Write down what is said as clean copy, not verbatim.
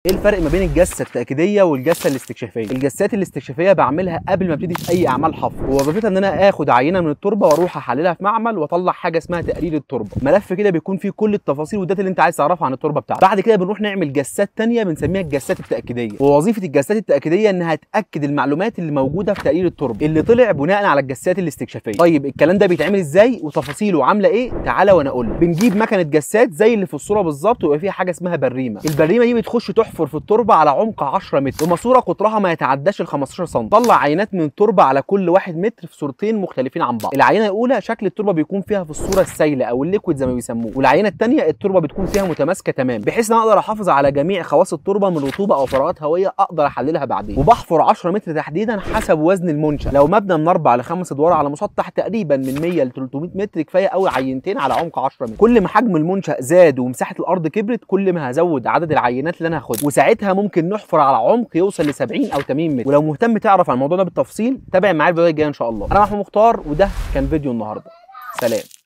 ايه الفرق ما بين الجسه التاكيديه والجسه الاستكشافيه؟ الجسات الاستكشافيه بعملها قبل ما ابتدي في اي اعمال حفر، ووظيفتها ان انا اخد عينه من التربه واروح احللها في معمل واطلع حاجه اسمها تقرير التربه، ملف كده بيكون فيه كل التفاصيل والداتا اللي انت عايز تعرفها عن التربه بتاعتك. بعد كده بنروح نعمل جسات ثانيه بنسميها الجسات التاكيديه، ووظيفه الجسات التاكيديه انها تاكد المعلومات اللي موجوده في تقرير التربه اللي طلع بناء على الجسات الاستكشافيه. طيب الكلام ده بيتعمل ازاي وتفاصيله عامله ايه؟ تعالى وانا اقول لك. بنجيب مكنه جسات زي اللي في الصوره بالظبط، ويبقى فيها حاجه اسمها بريمه. البريمه دي بتخش تحفر في التربه على عمق 10 متر وماسوره قطرها ما يتعداش ال 15 سم. طلع عينات من التربه على كل 1 متر في صورتين مختلفين عن بعض. العينه الاولى شكل التربه بيكون فيها في الصوره السائله او الليكويد زي ما بيسموه، والعينه الثانيه التربه بتكون فيها متماسكه تمام، بحيث ان انا اقدر احافظ على جميع خواص التربه من رطوبه او فراغات هويه اقدر احللها بعدين. وبحفر 10 متر تحديدا حسب وزن المنشا. لو مبنى من 4 ل 5 ادوار على مسطح تقريبا من 100 ل 300 متر كفايه قوي عينتين على عمق 10 متر. كل ما حجم المنشا زاد ومساحه الارض كبرت كل ما هزود عدد العينات اللي انا هاخدها، وساعتها ممكن نحفر على عمق يوصل ل 70 او 80 متر. ولو مهتم تعرف عن الموضوع ده بالتفصيل تابع معايا الفيديو الجاي ان شاء الله. انا محمود مختار وده كان فيديو النهارده. سلام.